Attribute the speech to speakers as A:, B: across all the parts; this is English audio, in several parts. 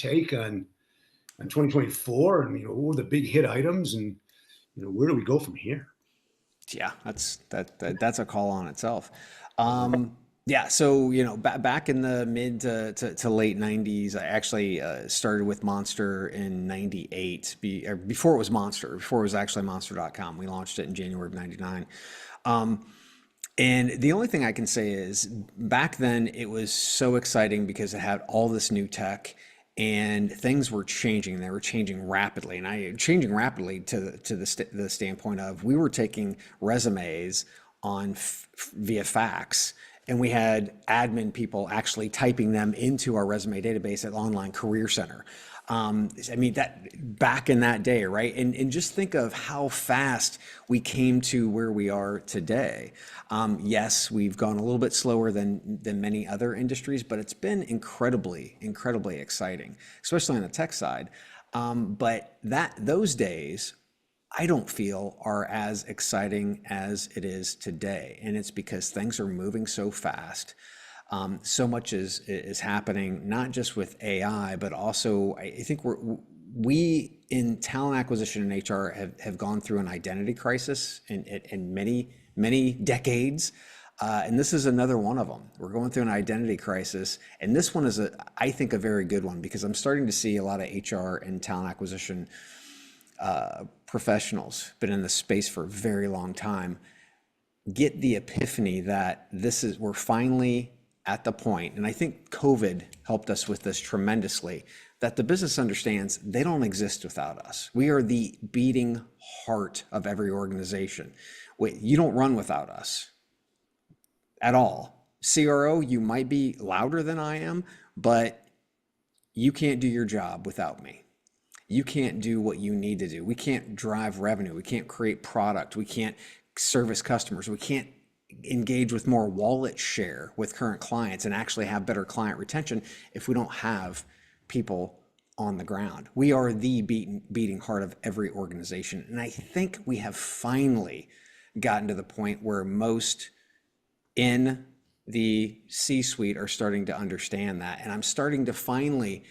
A: take on 2024, and what were the big hit items, and where do we go from here?
B: Yeah, that's a call on itself. Yeah, so back in the mid to late '90s, I actually started with Monster in '98. Before it was Monster, before it was actually Monster.com. We launched it in January of '99. And the only thing I can say is back then it was so exciting because it had all this new tech and things were changing. They were changing rapidly, and changing rapidly to the standpoint of we were taking resumes on via fax, and we had admin people actually typing them into our resume database at Online Career Center. I mean, that back in that day, right? And just think of how fast we came to where we are today. Yes, we've gone a little bit slower than many other industries, but it's been incredibly exciting, especially on the tech side. But those days, I don't feel are as exciting as it is today, and it's because things are moving so fast. So much is happening, not just with AI, but also I think we in talent acquisition and HR have gone through an identity crisis in many decades. And this is another one of them. We're going through an identity crisis, and this one is I think a very good one because I'm starting to see a lot of HR and talent acquisition professionals, been in the space for a very long time, get the epiphany that we're finally at the point, and I think COVID helped us with this tremendously, that the business understands they don't exist without us. We are the beating heart of every organization. You don't run without us at all. CRO, you might be louder than I am, but you can't do your job without me. You can't do what you need to do. We can't drive revenue. We can't create product. We can't service customers. We can't engage with more wallet share with current clients and actually have better client retention if we don't have people on the ground. We are the beating heart of every organization. And I think we have finally gotten to the point where most in the C-suite are starting to understand that. And I'm starting to finally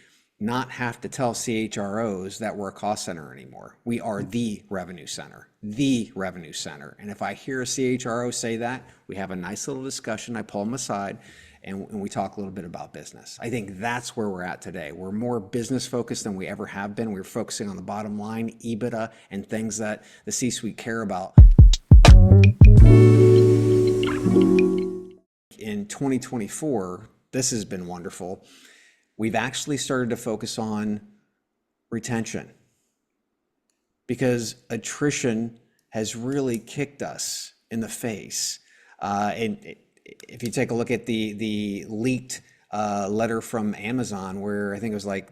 B: not have to tell CHROs that we're a cost center anymore. We are the revenue center. And if I hear a CHRO say that, we have a nice little discussion. I pull them aside and we talk a little bit about business. I think that's where we're at today. We're more business focused than we ever have been. We're focusing on the bottom line, EBITDA, and things that the C-suite care about. In 2024, this has been wonderful. We've actually started to focus on retention because attrition has really kicked us in the face. And if you take a look at the leaked letter from Amazon, where I think it was like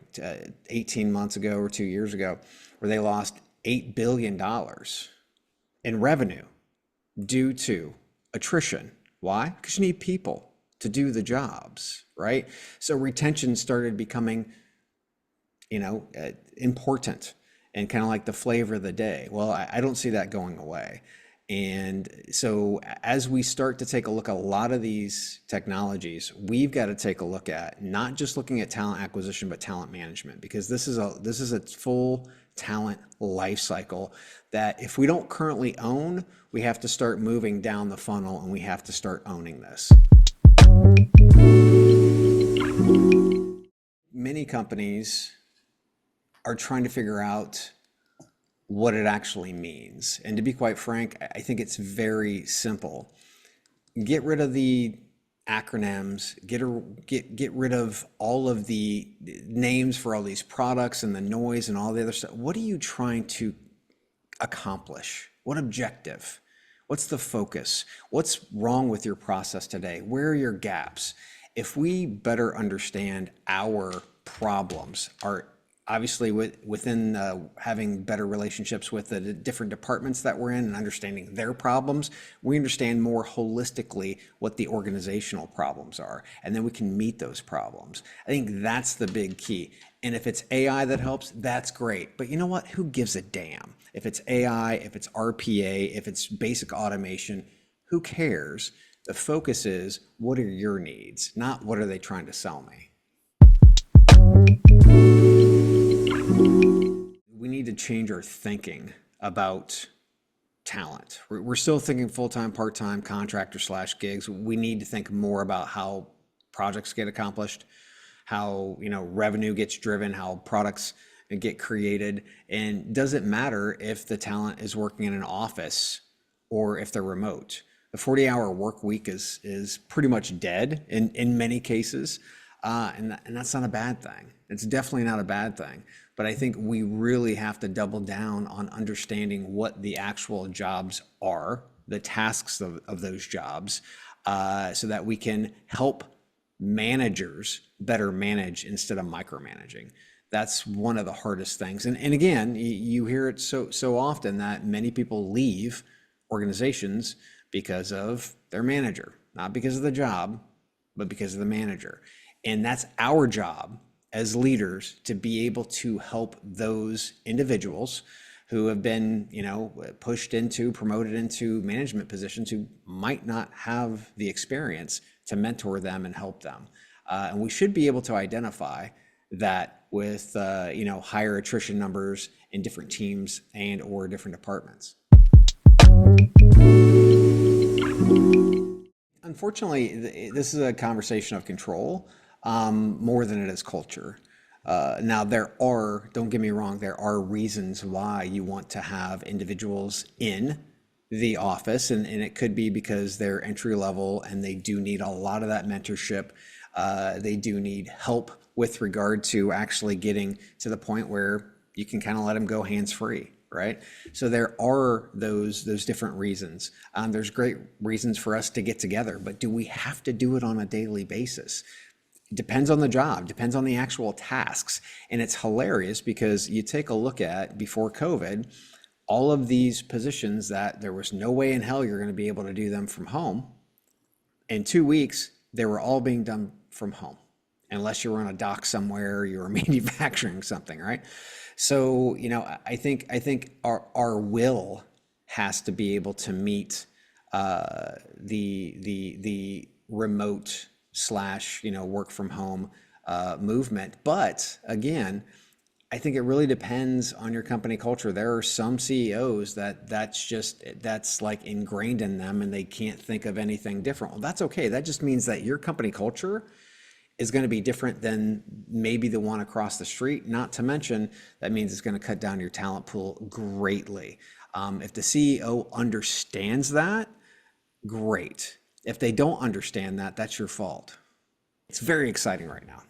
B: 18 months ago or 2 years ago, where they lost $8 billion in revenue due to attrition. Why? Because you need people to do the jobs, right? So retention started becoming, important and kind of like the flavor of the day. Well, I don't see that going away. And so as we start to take a look at a lot of these technologies, we've got to take a look at not just looking at talent acquisition, but talent management, because this is a full talent life cycle that if we don't currently own, we have to start moving down the funnel and we have to start owning this. Many companies are trying to figure out what it actually means. And to be quite frank, I think it's very simple. Get rid of the acronyms, get rid of all of the names for all these products and the noise and all the other stuff. What are you trying to accomplish? What objective? What's the focus? What's wrong with your process today? Where are your gaps? If we better understand our problems, obviously within having better relationships with the different departments that we're in and understanding their problems, we understand more holistically what the organizational problems are, and then we can meet those problems. I think that's the big key. And if it's AI that helps, that's great. But you know what? Who gives a damn? If it's AI, if it's RPA, if it's basic automation, who cares? The focus is, what are your needs, not what are they trying to sell me? We need to change our thinking about talent. We're still thinking full-time, part-time, contractor slash gigs. We need to think more about how projects get accomplished, how, revenue gets driven, how products get created. And does it matter if the talent is working in an office or if they're remote? The 40-hour work week is pretty much dead in many cases. And that's not a bad thing. It's definitely not a bad thing. But I think we really have to double down on understanding what the actual jobs are, the tasks of those jobs, so that we can help managers better manage instead of micromanaging. That's one of the hardest things. And again, you hear it so often that many people leave organizations because of their manager, not because of the job, but because of the manager. And that's our job as leaders to be able to help those individuals who have been, pushed into, promoted into management positions who might not have the experience to mentor them and help them. And we should be able to identify that with, higher attrition numbers in different teams and or different departments. Unfortunately, this is a conversation of control more than it is culture. Now, don't get me wrong, there are reasons why you want to have individuals in the office, and it could be because they're entry level and they do need a lot of that mentorship. They do need help with regard to actually getting to the point where you can kind of let them go hands-free. Right? So there are those different reasons. There's great reasons for us to get together, but do we have to do it on a daily basis? It depends on the job, depends on the actual tasks. And it's hilarious because you take a look at before COVID, all of these positions that there was no way in hell you're going to be able to do them from home. In 2 weeks, they were all being done from home, unless you were on a dock somewhere, you were manufacturing something, right? So, I think our will has to be able to meet the remote slash work from home movement. But again, I think it really depends on your company culture. There are some CEOs that's like ingrained in them and they can't think of anything different. Well, that's okay. That just means that your company culture is going to be different than maybe the one across the street. Not to mention, that means it's going to cut down your talent pool greatly. If the CEO understands that, great. If they don't understand that, that's your fault. It's very exciting right now.